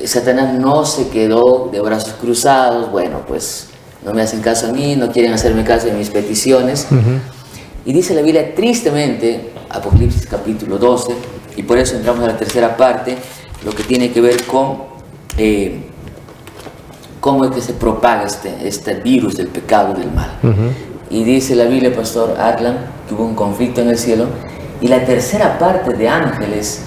Satanás no se quedó de brazos cruzados, bueno, pues no me hacen caso a mí, no quieren hacerme caso de mis peticiones. Y dice la Biblia, tristemente, Apocalipsis capítulo 12, y por eso entramos a la tercera parte, lo que tiene que ver con cómo es que se propaga este virus del pecado y del mal. Y dice la Biblia, Pastor Arlan, que hubo un conflicto en el cielo, y la tercera parte de ángeles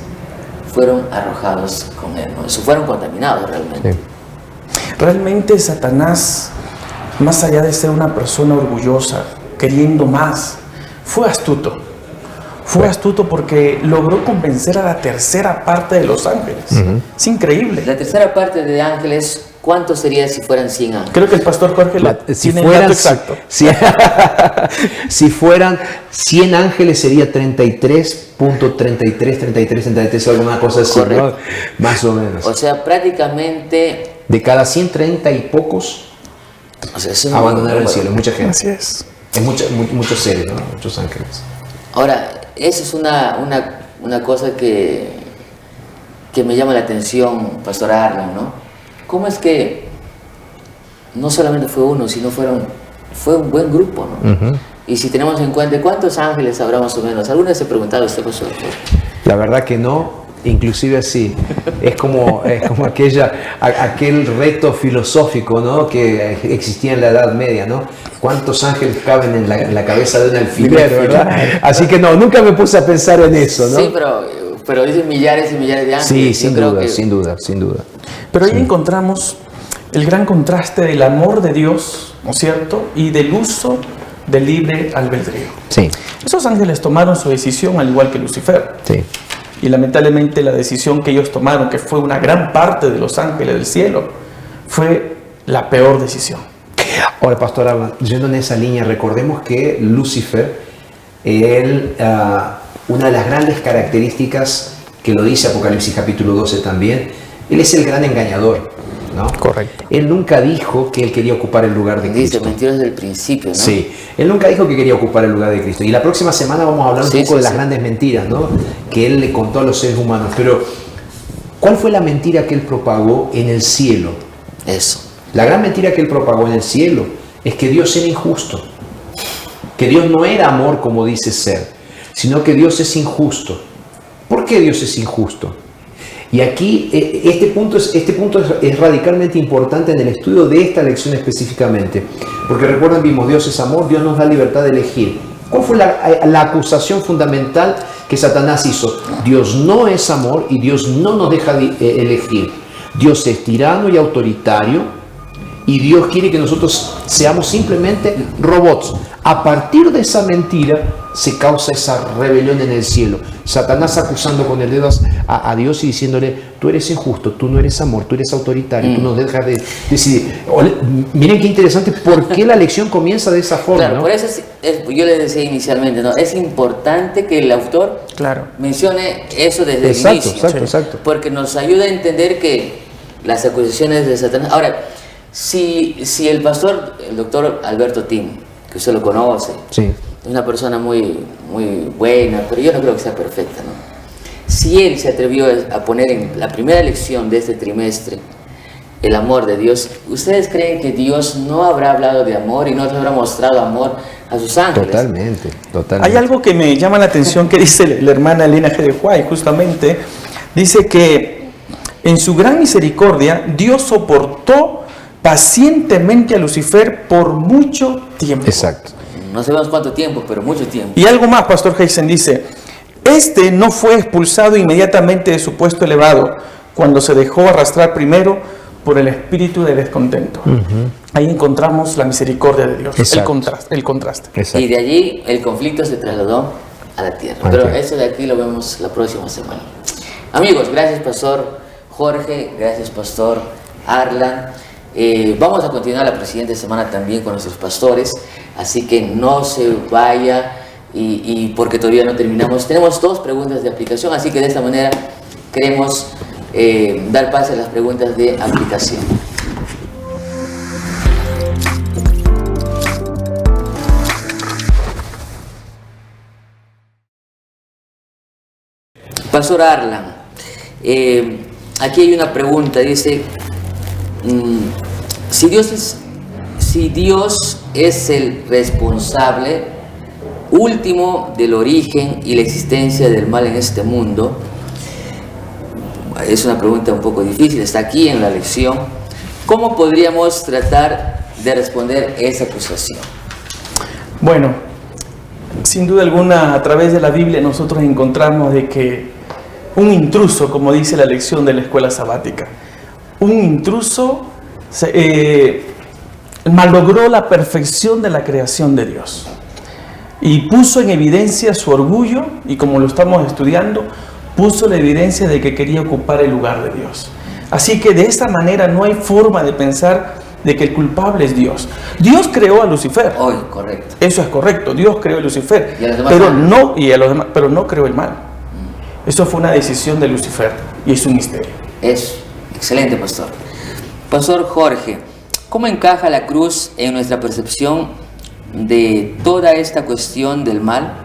fueron arrojados con él, ¿no? Eso fueron contaminados realmente. Sí. Realmente Satanás, más allá de ser una persona orgullosa, queriendo más, fue astuto. Fue astuto porque logró convencer a la tercera parte de los ángeles. Es increíble. La tercera parte de ángeles, ¿cuánto sería si fueran 100 ángeles? Creo que el pastor Jorge tiene el dato exacto. Si fueran 100 ángeles sería 33.33, alguna cosa así, ¿no? Más o menos. O sea, prácticamente... De cada 130 y pocos, o sea, abandonaron el cielo, mucha gente. Así es. Es muchos seres, ¿no? Muchos ángeles. Ahora, esa es una cosa que me llama la atención, Pastor Arlan, ¿no? ¿Cómo es que no solamente fue uno, sino fue un buen grupo, ¿no? Y si tenemos en cuenta, ¿cuántos ángeles habrá más o menos? ¿Alguna vez se ha preguntado usted, Pastor? La verdad que no, inclusive sí. Es como aquel reto filosófico, ¿no? Que existía en la Edad Media, ¿no? ¿Cuántos ángeles caben en la cabeza de un alfiler, verdad? Así que no, nunca me puse a pensar en eso, ¿no? Sí, pero dicen millares y millares de ángeles. Sí, sin duda. Pero ahí encontramos el gran contraste del amor de Dios, ¿no es cierto? Y del uso del libre albedrío. Sí. Esos ángeles tomaron su decisión al igual que Lucifer. Sí. Y lamentablemente la decisión que ellos tomaron, que fue una gran parte de los ángeles del cielo, fue la peor decisión. Ahora, Pastor Arlan, yendo en esa línea, recordemos que Lucifer, una de las grandes características que lo dice Apocalipsis capítulo 12 también, él es el gran engañador, ¿no? Correcto. Él nunca dijo que él quería ocupar el lugar de Cristo. Dice, mentiras desde el principio, ¿no? Sí, él nunca dijo que quería ocupar el lugar de Cristo. Y la próxima semana vamos a hablar un poco de las grandes mentiras, ¿no? Que él le contó a los seres humanos. Pero, ¿cuál fue la mentira que él propagó en el cielo? Eso. La gran mentira que él propagó en el cielo es que Dios era injusto. Que Dios no era amor como dice ser, sino que Dios es injusto. ¿Por qué Dios es injusto? Y aquí este punto es radicalmente importante en el estudio de esta lección específicamente. Porque recuerden, vimos, Dios es amor, Dios nos da libertad de elegir. ¿Cuál fue la acusación fundamental que Satanás hizo? Dios no es amor y Dios no nos deja elegir. Dios es tirano y autoritario y Dios quiere que nosotros seamos simplemente robots. A partir de esa mentira se causa esa rebelión en el cielo. Satanás acusando con el dedo a Dios y diciéndole, tú eres injusto, tú no eres amor, tú eres autoritario, tú nos dejas de decidir. Miren qué interesante, ¿por qué la lección comienza de esa forma? Claro, ¿no? por eso yo le decía inicialmente, ¿no? Es importante que el autor mencione eso desde el inicio. Exacto. Porque nos ayuda a entender que las acusaciones de Satanás... Ahora, si el pastor, el doctor Alberto Tim, que usted lo conoce, sí, es una persona muy, muy buena, pero yo no creo que sea perfecta, ¿no? Si él se atrevió a poner en la primera lección de este trimestre el amor de Dios. ¿Ustedes creen que Dios no habrá hablado de amor y no nos habrá mostrado amor a sus ángeles? Totalmente, totalmente. Hay algo que me llama la atención que dice la hermana Elena G. de Huay, justamente, dice que en su gran misericordia Dios soportó pacientemente a Lucifer por mucho tiempo. Exacto. No sabemos cuánto tiempo, pero mucho tiempo. Y algo más, Pastor Heisen dice, este no fue expulsado inmediatamente de su puesto elevado cuando se dejó arrastrar primero por el espíritu de descontento. Ahí encontramos la misericordia de Dios, el contraste. Exacto. Y de allí el conflicto se trasladó a la tierra. A la Pero tierra. eso de aquí lo vemos la próxima semana. Amigos, gracias Pastor Jorge, gracias Pastor Arlan. Vamos a continuar la siguiente semana también con nuestros pastores, así que no se vaya y porque todavía no terminamos. Tenemos 2 preguntas de aplicación, así que de esta manera queremos dar paso a las preguntas de aplicación. Pastor Arlan, aquí hay una pregunta, dice, si Dios es el responsable último del origen y la existencia del mal en este mundo, es una pregunta un poco difícil, está aquí en la lección, ¿cómo podríamos tratar de responder esa acusación? Bueno, sin duda alguna, a través de la Biblia nosotros encontramos de que un intruso, como dice la lección de la escuela sabática, un intruso malogró la perfección de la creación de Dios y puso en evidencia su orgullo y, como lo estamos estudiando, puso la evidencia de que quería ocupar el lugar de Dios. Así que de esta manera no hay forma de pensar de que el culpable es Dios. Dios creó a Lucifer. Hoy, correcto. Eso es correcto. Dios creó a Lucifer, ¿Y a los demás pero mal? pero no creó el mal. Eso fue una decisión de Lucifer y es un misterio. Es excelente, Pastor. Pastor Jorge, ¿cómo encaja la cruz en nuestra percepción de toda esta cuestión del mal?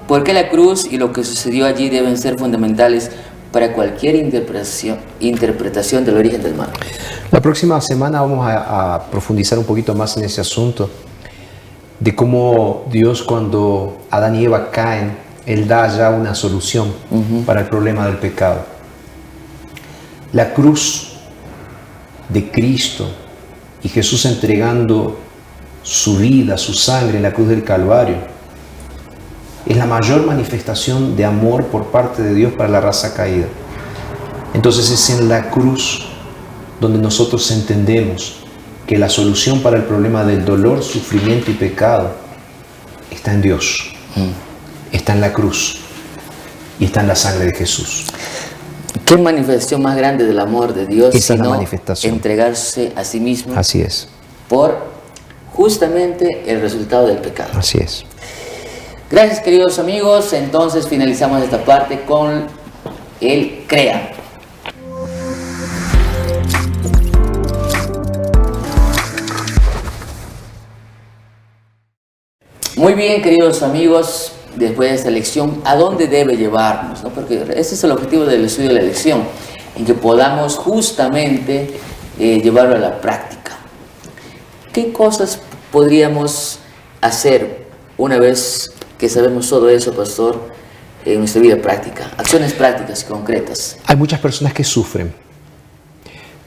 ¿Por qué la cruz y lo que sucedió allí deben ser fundamentales para cualquier interpretación del origen del mal? La próxima semana vamos a profundizar un poquito más en ese asunto de cómo Dios, cuando Adán y Eva caen, Él da ya una solución para el problema del pecado. La cruz de Cristo y Jesús entregando su vida, su sangre en la cruz del Calvario, es la mayor manifestación de amor por parte de Dios para la raza caída. Entonces es en la cruz donde nosotros entendemos que la solución para el problema del dolor, sufrimiento y pecado está en Dios, está en la cruz y está en la sangre de Jesús. ¿Qué manifestación más grande del amor de Dios Esa es la sino manifestación. entregarse a sí mismo Así es, por justamente el resultado del pecado? así es. Gracias, queridos amigos. Entonces finalizamos esta parte con el CREA. Muy bien, queridos amigos, después de esta lección, ¿a dónde debe llevarnos? ¿No? Porque ese es el objetivo del estudio de la lección, en que podamos justamente llevarlo a la práctica. ¿Qué cosas podríamos hacer una vez que sabemos todo eso, Pastor, en nuestra vida práctica? Acciones prácticas y concretas. Hay muchas personas que sufren.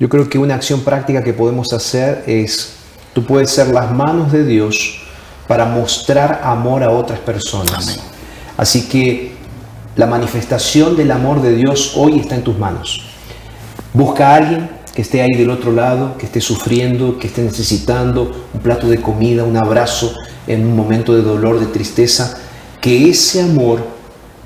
Yo creo que una acción práctica que podemos hacer es, tú puedes ser las manos de Dios para mostrar amor a otras personas. Amén. Así que la manifestación del amor de Dios hoy está en tus manos. Busca a alguien que esté ahí del otro lado, que esté sufriendo, que esté necesitando un plato de comida, un abrazo en un momento de dolor, de tristeza. Que ese amor,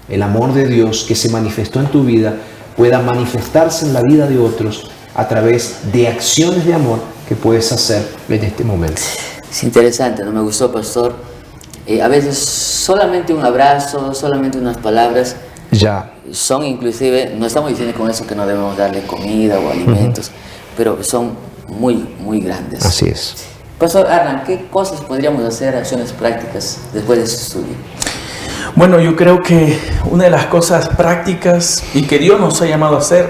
el amor de Dios que se manifestó en tu vida, pueda manifestarse en la vida de otros a través de acciones de amor que puedes hacer en este momento. Es interesante, ¿no? Me gustó, Pastor. A veces solamente un abrazo, solamente unas palabras, Ya, son inclusive, no estamos diciendo con eso que no debemos darle comida o alimentos, pero son muy, muy grandes. así es. Pastor Arlan, ¿qué cosas podríamos hacer, acciones prácticas, después de este estudio? Bueno, yo creo que una de las cosas prácticas y que Dios nos ha llamado a hacer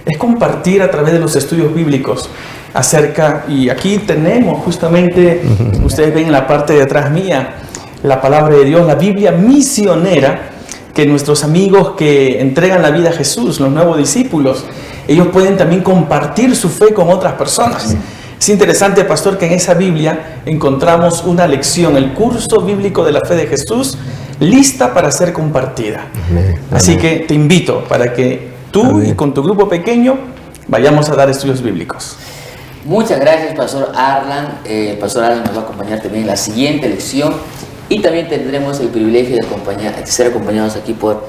es compartir a través de los estudios bíblicos acerca, y aquí tenemos justamente, ustedes ven en la parte de atrás mía, la palabra de Dios, la Biblia misionera, que nuestros amigos que entregan la vida a Jesús, los nuevos discípulos, ellos pueden también compartir su fe con otras personas. Es interesante, pastor, que en esa Biblia encontramos una lección, el curso bíblico de la fe de Jesús, lista para ser compartida. Amén. Así que te invito para que tú y con tu grupo pequeño vayamos a dar estudios bíblicos. Muchas gracias, Pastor Arlan. El Pastor Arlan nos va a acompañar también en la siguiente lección y también tendremos el privilegio de ser acompañados aquí por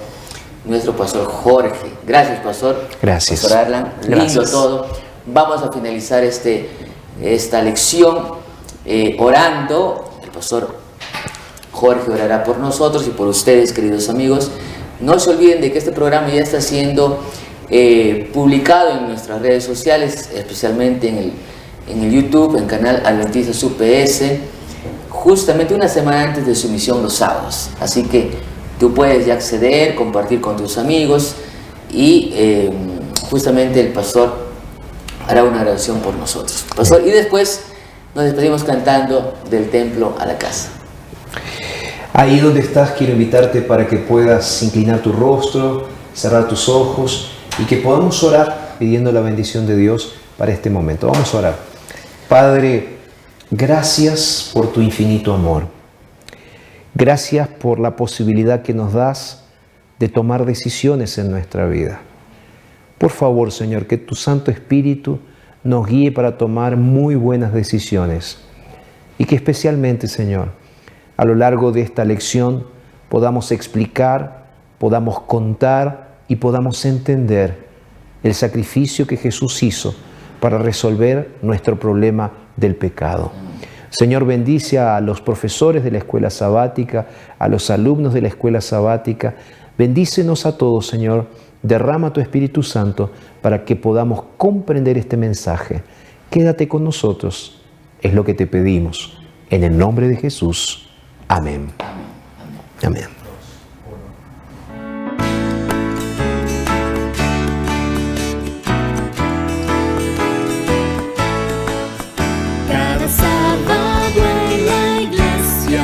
nuestro Pastor Jorge. Gracias, Pastor. Gracias. Pastor Arlan, lindo Gracias. todo. Vamos a finalizar esta lección orando. El Pastor Jorge orará por nosotros y por ustedes, queridos amigos. No se olviden de que este programa ya está siendo publicado en nuestras redes sociales, especialmente en el YouTube, en canal Adventistas UPS, justamente una semana antes de su emisión los sábados. Así que tú puedes ya acceder, compartir con tus amigos y justamente el pastor hará una oración por nosotros. Pastor, y después nos despedimos cantando Del templo a la casa. Ahí donde estás, quiero invitarte para que puedas inclinar tu rostro, cerrar tus ojos y que podamos orar pidiendo la bendición de Dios para este momento. Vamos a orar. Padre, gracias por tu infinito amor. Gracias por la posibilidad que nos das de tomar decisiones en nuestra vida. Por favor, Señor, que tu Santo Espíritu nos guíe para tomar muy buenas decisiones y que especialmente, Señor, a lo largo de esta lección podamos explicar, podamos contar y podamos entender el sacrificio que Jesús hizo para resolver nuestro problema del pecado. Señor, bendice a los profesores de la escuela sabática, a los alumnos de la escuela sabática. Bendícenos a todos, Señor. Derrama tu Espíritu Santo para que podamos comprender este mensaje. Quédate con nosotros, es lo que te pedimos. En el nombre de Jesús. Amén. Amén. Cada sábado en la iglesia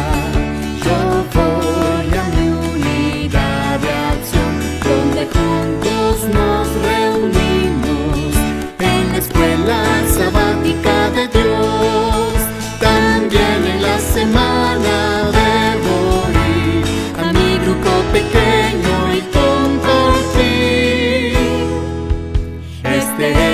yo voy a mi unidad de acción, donde juntos nos reunimos en la escuela sabática de Dios. También en la semana debo ir a mi grupo pequeño y compartir este